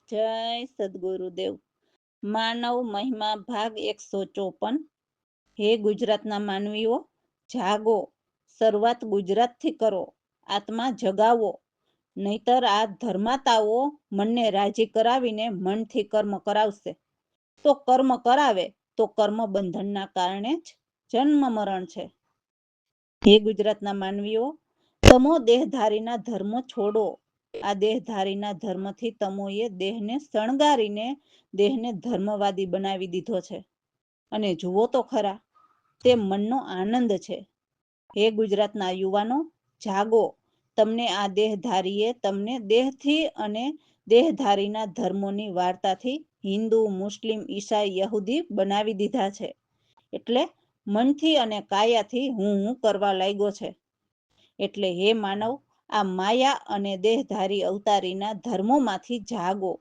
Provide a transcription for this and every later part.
જય સદગુરુદેવ. માનવ મહિમા ભાગ 154. હે ગુજરાતના માનવીઓ, જાગો. શરૂઆત ગુજરાતથી કરો. આત્મા જગાવો, નહીતર આ ધર્માતાઓ મનને રાજી કરાવીને મનથી કર્મ કરાવશે. તો કર્મ કરાવે તો કર્મ બંધનના કારણે જ જન્મ મરણ છે. હે ગુજરાતના માનવીઓ, તમો દેહધારીના ધર્મો છોડો. આ દેહધારીના ધર્મથી તમોએ દેહને શણગારીને દેહને ધર્મવાદી બનાવી દીધો છે. અને જુઓ તો ખરા, તે મનનો આનંદ છે. હે ગુજરાતના યુવાનો, જાગો. તમને આ દેહધારીએ તમને દેહથી અને દેહધારીના ધર્મોની વાર્તાથી હિન્દુ, મુસ્લિમ, ઈસાઈ, યહૂદી બનાવી દીધા છે. એટલે મનથી અને કાયાથી હું કરવા લાગ્યો છે. એટલે હે માનવ, આ માયા અને દેહધારી અવતારીના ધર્મોમાંથી જાગો.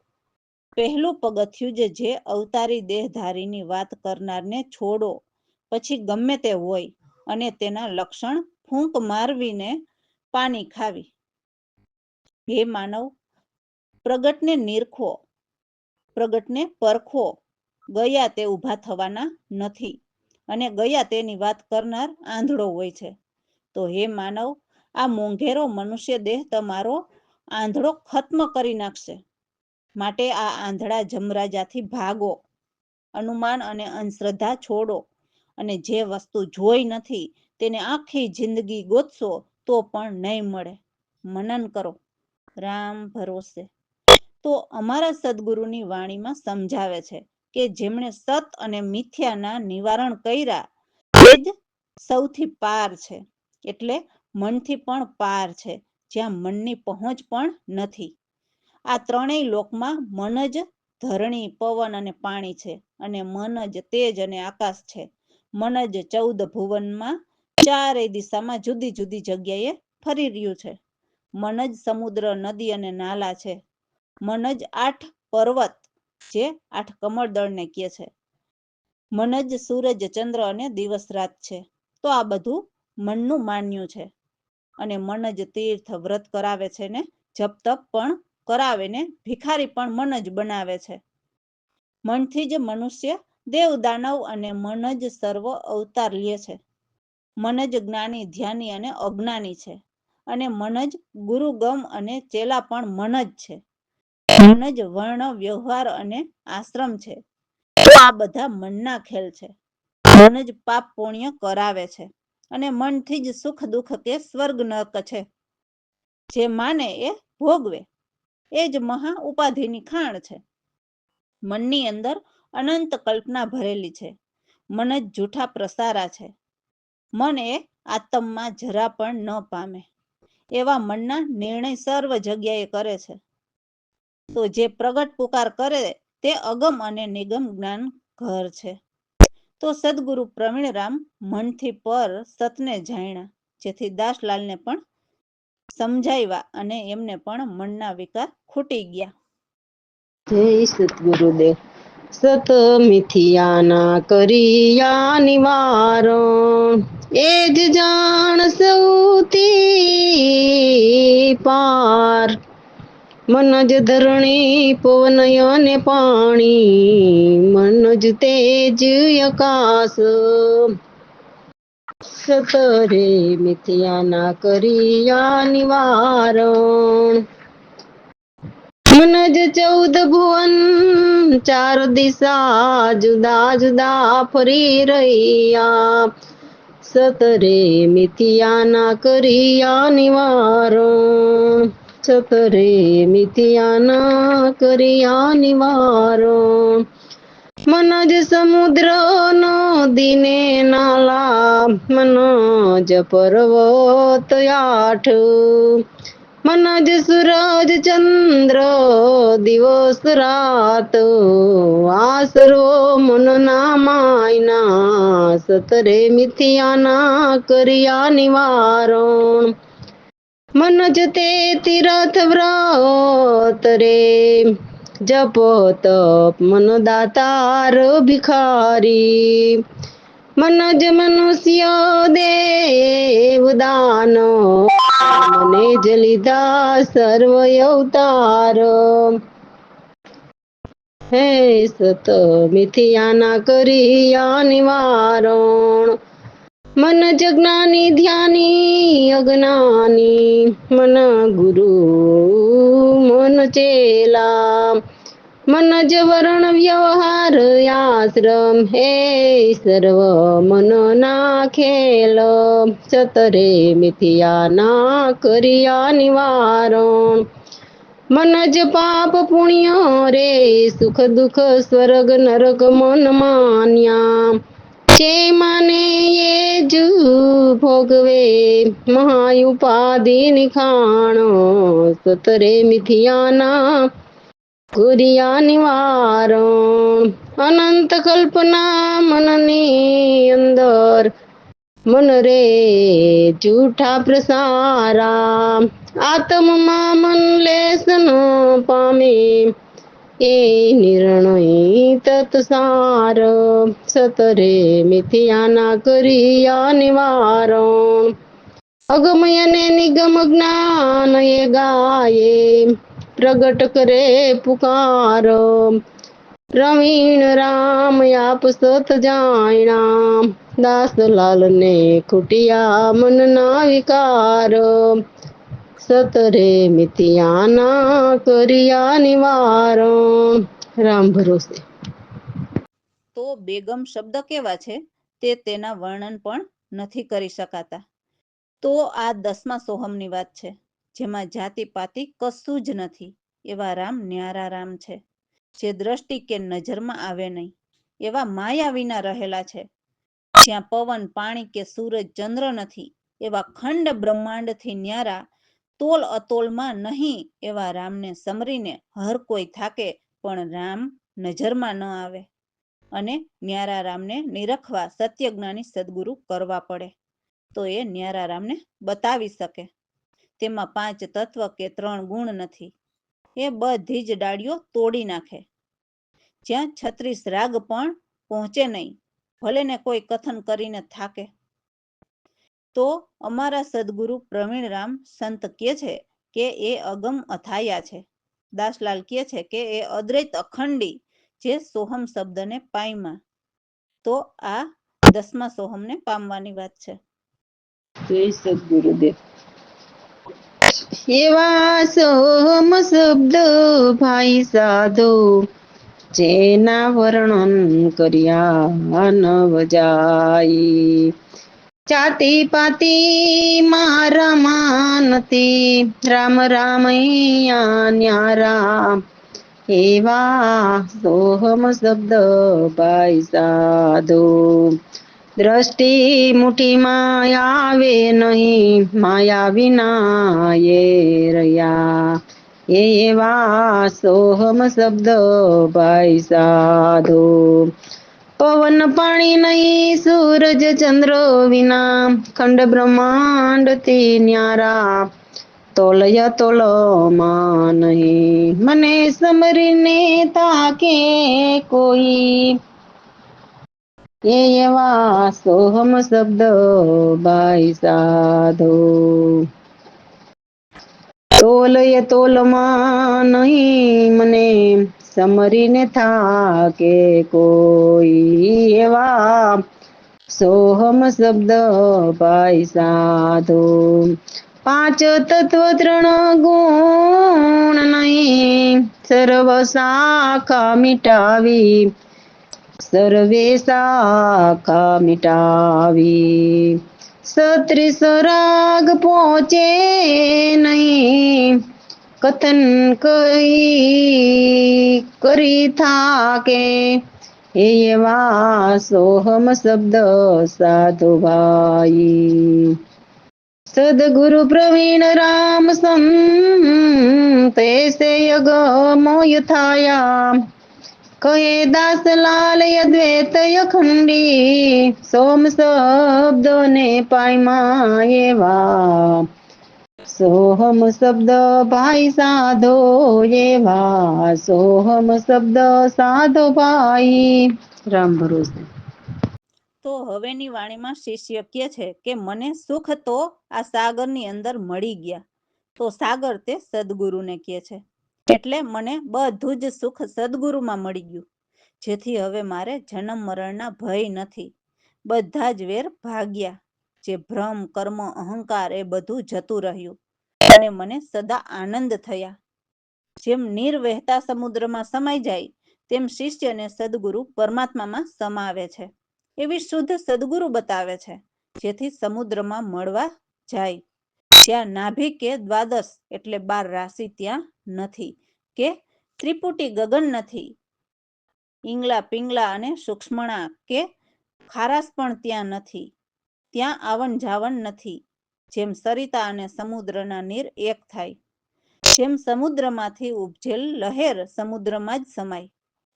પહેલું પગથિયું જે અવતારી દેહધારીની વાત કરનારને છોડો. પછી ગમે તે હોય અને તેના લક્ષણ ફૂંક મારવીને પાણી ખાવી. હે માનવ, પ્રગટને નિરખો, પ્રગટને પરખો. ગયા તે ઊભા થવાના નથી અને ગયા તેની વાત કરનાર આંધળો હોય છે. તો હે માનવ, આ મોંઘેરો મનુષ્ય દેહ તમારો આંધળો ખત્મ કરી નાખશે. માટે આ આંધળા જમરાજાથી ભાગો. અનુમાન અને અંધશ્રદ્ધા છોડો. અને જે વસ્તુ જોઈ નથી તેને આખી જિંદગી ગોતશો તો પણ નહીં મળે. મનન કરો, રામ ભરોસે. તો અમારા સદગુરુની વાણીમાં સમજાવે છે કે જેમણે સત અને મિથ્યાના નિવારણ કર્યા તે જ સૌથી પાર છે. એટલે મનથી પણ પાર છે, જ્યાં મનની પહોંચ પણ નથી. આ ત્રણેય લોકમાં મન જ ધરણી, પવન અને પાણી છે, અને મન જ તેજ અને આકાશ છે. મન જ 14 ભુવનમાં ચારેય દિશામાં જુદી જુદી જગ્યાએ ફરી રહ્યું છે. મન જ સમુદ્ર, નદી અને નાલા છે. મન જ 8 પર્વત, જે 8 કમળદળને કહે છે. મન જ સૂરજ, ચંદ્ર અને દિવસ રાત છે. તો આ બધું મનનું માન્યું છે. અને મન જ તીર્થ, વ્રત કરાવે છે ને જપ તપ પણ કરાવે ને ભિખારી પણ મન જ બનાવે છે. મનથી જ મનુષ્ય દેવ, દાનવ અને મન જ સર્વ અવતાર લે છે. મન જ જ્ઞાની, ધ્યાની અને અજ્ઞાની છે. અને મન જ ગુરુ, ગમ અને ચેલા પણ મન જ છે. મન જ વર્ણ, વ્યવહાર અને આશ્રમ છે. તો આ બધા મનના ખેલ છે. મન જ પાપ પુણ્ય કરાવે છે. અને મનથી જ સુખ દુઃખ કે સ્વર્ગ નરક છે. જે માને એ ભોગવે. એ જ મહા ઉપાધિની ખાણ છે. મનની અંદર અનંત કલ્પના ભરેલી છે. મન જ જૂઠા પ્રસારા છે. મન એ આત્મમાં જરા પણ ન પામે એવા મનના નિર્ણય સર્વ જગ્યાએ કરે છે. તો જે પ્રગટ પુકાર કરે તે અગમ અને નિગમ જ્ઞાન ઘર છે. તો સદગુરુ પ્રવીણરામ મનથી પર સતને જાણ્યા, જેથી દાસલાલને પણ સમજાવ્યા અને એમને પણ મનના વિકાર ખૂટી ગયા. જય સતગુરુદેવ. સત મિથિયાના કરિયા નિવારણ, એ જ જાણ સૌથી પાર. મન જ ધરણી, પવન અને પાણી, મન જ તેજ આકાશ. સતરે મિથિયાના કરિયા નિવારણ. મન જ 14 ભુવન, 4 દિશા જુદા જુદા ફરી રહ્યા. સતરે મિથિયાના કરિયા નિવારણ. સતરે મિથિયાના કરિયા નિવારણ. મન જ સમુદ્ર, નદીને નાલા, મન જ પર્વત 8. મન જ સૂરજ, ચંદ્ર, દિવસ રાત, આસરો મનના માયના. સતરે મિથિયાના કરિયા નિવારણ. મન જ તે તીર્થ, વ્રત રે, જપ તપ મન દાતાર ભિખારી. મન જ મનુષ્ય, દેવ, દાનવ, મને જ લીધા સર્વ અવતાર. હે સત મિથિયાના કરિયા નિવારણ મન જજ્ઞાની ધ્યાની અજ્ઞાની મન ગુરુ મન ચેલા મન જ વરણ વ્યવહાર આશ્રમ હે સર્વ મન ના ખેલ સતરે મિથિયાના કરિયા નિવારણ મન જ પાપ પુણ્ય રે સુખ દુઃખ સ્વર્ગ નરક મન માન્યા જે માને એ જ ભોગવે મહાયુપાધિ નિખાણો સતરે મિથિયાના કુરિયા નિવારણ અનંત કલ્પના મનની અંદર મન રે જૂઠા પ્રસારા આત્મમાં મન લેસ ન પામે એ નિર્ણય તત્સાર સતરે મિથિયાના કરિયા નિવારણ અગમય ને નિગમ જ્ઞાન એ ગાયે પ્રગટ કરે પુકાર પ્રવીણ રામ આપ સત જાયણા દાસલાલ ને ખુટિયા મન ના વિકાર સતરે મિથિયાના કરિયા નિવારણ રામ ભરોસે. તો બેગમ શબ્દ કેવા છે તે તેના વર્ણન પણ નથી કરી શકાતા. તો આ 10મા સોહમની વાત છે, જેમાં જાતિ પાતિ કશું જ નથી એવા રામ ન્યારા રામ છે, જે દ્રષ્ટિ કે નજરમાં આવે નહીં એવા માયા વિના રહેલા છે, જ્યાં પવન પાણી કે સૂરજ ચંદ્ર નથી એવા ખંડ બ્રહ્માંડથી ન્યારા તોલ અતોલમાં નહીં એવા રામને સમરીને હર કોઈ થાકે પણ રામ નજરમાં ન આવે અને ન્યારા રામને નિરખવા સત્યજ્ઞાની સદગુરુ કરવા પડે તો એ ન્યારા રામને બતાવી શકે. તેમાં 5 તત્વ કે 3 ગુણ નથી, એ બધી જ ડાળીઓ તોડી નાખે. જ્યાં 36 રાગ પણ પહોંચે નહીં, ભલે ને કોઈ કથન કરીને થાકે. તો અમારા સદગુરુ પ્રવીણરામ સંત કહે છે કે એ અગમ અથાયા છે. દાસલાલ કહે છે કે એ અદ્વૈત અખંડી જે સોહમ શબ્દને પામ્યા. તો આ 10મા સોહમને પામવાની વાત છે. જય સદગુરુદેવ. એવા સોહમ શબ્દ ભાઈ સાધો જેના વર્ણન કર્યા નવ જાય. જાતિ પાતી મારા નથી રામ રામ ન્યારા એવા સોહમ શબ્દ ભાઈ સાધો દ્રષ્ટિ મુઠીમાં આવે નહીં માયા વિના એ રહ્યા એવા સોહમ શબ્દ ભાઈ સાધો પવન પાણી નહીં સૂરજ ચંદ્ર વિના ખંડ બ્રહ્માંડ થી ન્યારા તોલય તોલમાં નહીં મને સમરીને તાકે કોઈ એ એવા સોહમ શબ્દ ભાઈ સાધો તોલય તોલમાં નહીં મને સમરીને થાકે કોઈ એવા સોહમ શબ્દ ભાઈ સાધો 5 તત્વ 3 ગુણ નહીં સર્વ શાખા મિટાવી સર્વે શાખા મિટાવી 36 રાગ પહોંચે નહીં કથન કરી થાકે એવા સોહમ શબ્દ સાધુ ભાઈ સદગુરુ પ્રવીણ રામ સંત એસે અગમોય થાયા કહે દાસલાલ અદ્વૈત અખંડી સોમ શબ્દો ને પાયમાં એવા સોહમ શબ્દ ભાઈ સાધો એવા સોહમ શબ્દ સાધો ભાઈ રામ ભરોસે. તો હવેની વાણીમાં શિષ્ય કહે છે કે મને સુખ તો આ સાગરની અંદર મળી ગયા. તો સાગર તે સદગુરુને કહે છે. એટલે મને બધું જ સુખ સદગુરુમાં મળી ગયું, જેથી હવે મારે જન્મ મરણના ભય નથી. બધા જ વેર ભાગ્યા. જે ભ્રમ, કર્મ, અહંકાર એ બધું જતું રહ્યું અને મને સદા આનંદ થયા. જેમ નીર વહેતા સમુદ્રમાં સમાઈ જાય તેમ શિષ્યને સદગુરુ પરમાત્મામાં સમાવે છે. એવી શુદ્ધ સદગુરુ બતાવે છે, જેથી સમુદ્રમાં મળવા જાય. જ્યાં નાભી કે દ્વાદશ એટલે 12 રાશિ ત્યાં નથી, કે ત્રિપુટી ગગન નથી. ઈંગલા, પિંગલા અને સૂક્ષ્મણા કે ખારાશ પણ ત્યાં નથી. ત્યાં આવન જાવન નથી. જેમ સરિતા અને સમુદ્રના નીર એક થાય. જેમ સમુદ્રમાંથી ઉપજેલ લહેર સમુદ્રમાં જ સમાય.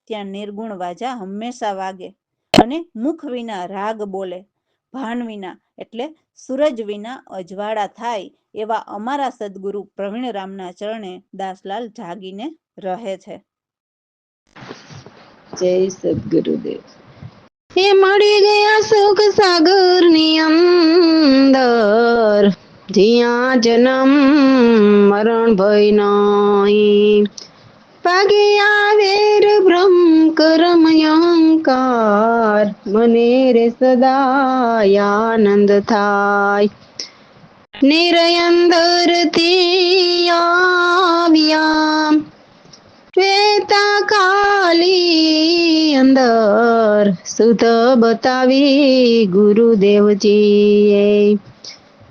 ત્યાં નિર્ગુણ વાજા હંમેશા વાગે અને મુખ વિના રાગ બોલે. ભાન વિના એટલે સૂરજ વિના અજવાળા થાય એવા અમારા સદગુરુ પ્રવીણરામના ચરણે દાસલાલ જાગીને રહે છે. જય સદગુરુદેવ. એ મળી ગયા સુખ સાગરની અંદર, જ્યાં જન્મ મરણ ભય નહીં. ભાગ્યા વેર ભ્રમ કરમ અહંકાર, મને રે સદા આનંદ થાય. નિરંદરથી આવ્યા વેતા ખાલી અંદર, સુધ બતાવી ગુરુદેવજીએ.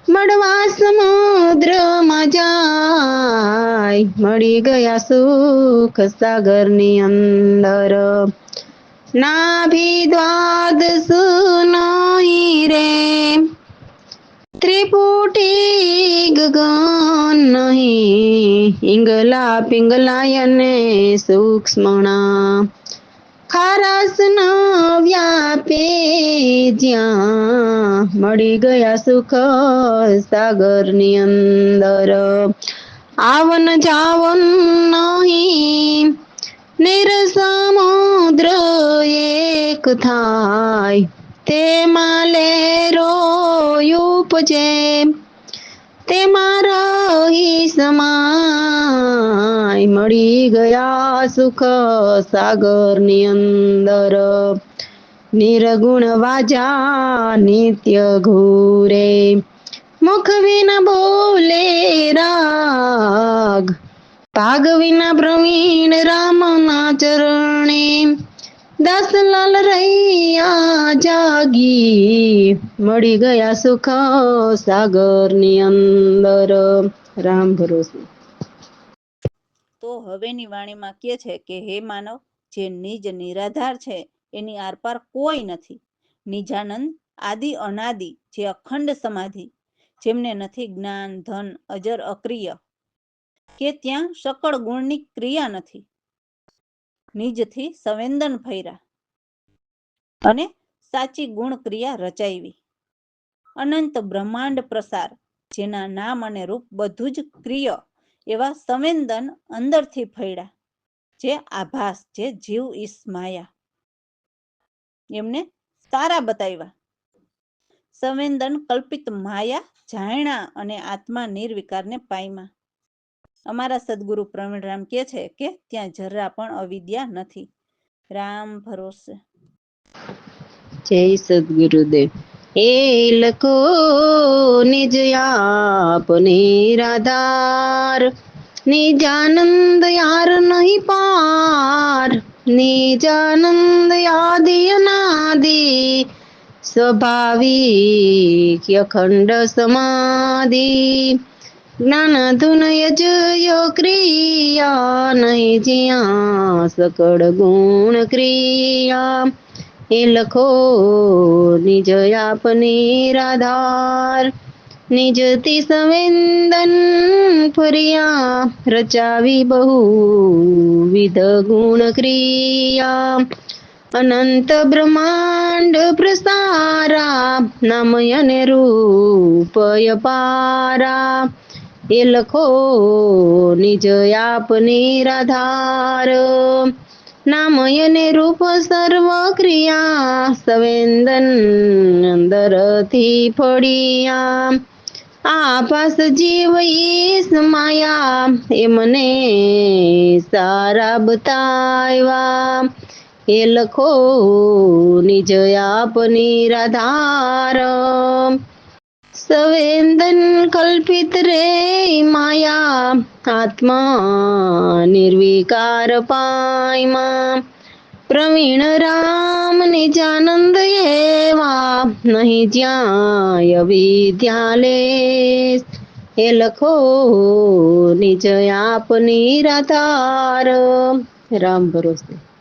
મળવા સમુદ્રમાં જાય, મળી ગયા સુખ સાગરની અંદર. નાભી દ્વાદશ નહીં રે, ત્રિપુટી ગગન નહીં. ઈંગલા પિંગલાય અને સૂક્ષ્મણા, ખારાશ ન વ્યાપે જ્યાં, મળી ગયા સુખ સાગરની અંદર. આવન જાવન નહીં, નીર સમુદ્ર એક થાય. તેમાં લેરો ઉપજે, તેમાં રહી સમાય. મળી ગયા સુખ સાગરની અંદર. નિર્ગુણ વાજા નિત્ય ઘૂરે, મુખ વિના બોલે રાગ. ભાગ વિના પ્રવીણ રામના ચરણે, દાસલાલ રૈયા જાગી. મળી ગયા સુખ સાગરની અંદર. રામ ભરોસે. તો હવેની વાણીમાં કહે છે કે હે માનવ, જે નિજ નિરાધાર છે એની આરપાર કોઈ નથી. નિજાનંદ આદિ અનાદિ, જે અખંડ સમાધિ, જેમને નથી જ્ઞાન, ધન, અજર અક્રિય, કે ત્યાં સકળ ગુણની ક્રિયા નથી. નિજથી સંવેદન ફર્યા અને સાચી ગુણ ક્રિયા રચાવી. અનંત બ્રહ્માંડ પ્રસાર, જેના નામ અને રૂપ બધું જ ક્રિય, એવા સંવેદન અંદરથી ફળ્યા. જે આભાસ, જે જીવ ઈસ માયા, એમને તારા બતાવ્યા. સંવેદન કલ્પિત માયા જાણ્યા અને આત્મા નિર્વિકારને પામ્યા. અમારા સદગુરુ પ્રવીણરામ કહે છે કે ત્યાં જરા પણ અવિદ્યા નથી. રામ ભરોસે. જય સદગુરુદેવ. એ લખો નિજ આપ નિરાધાર, નિજાનંદ યાર નહીં પાર. નિજાનંદ આદિ અનાદિ, સ્વભાવિક અખંડ સમાધિ. જ્ઞાન ધુન યજ્ઞ ક્રિયા, નહીં જ્યાં સકળ ગુણ ક્રિયા. એ લખો નિજ આપ નિરાધાર, નિજથી સંવેદન ફર્યા. રચાવી બહુ વિધ ગુણ ક્રિયા. અનંત બ્રહ્માંડ પ્રસારા, નામય ને રૂપય પારા. એ લખો નિજ આપ નિરાધાર, નામય ને રૂપ સર્વ ક્રિયા. સંવેદન અંદરથી ફળિયા. આભાસ જીવ ઈશ માયા એ મને સારા બતાવ્યા. એ લખો નિજ આપની રાધાર. સંવેદન કલ્પિત રે માયા આત્મા નિર્વિકાર પાયમાં. પ્રવીણ રામ નિજાનંદ એવા નહીં જ્યાં વિદ્યાલેશ. એ લખો નિજ આપની રાધાર. રામ ભરોસે.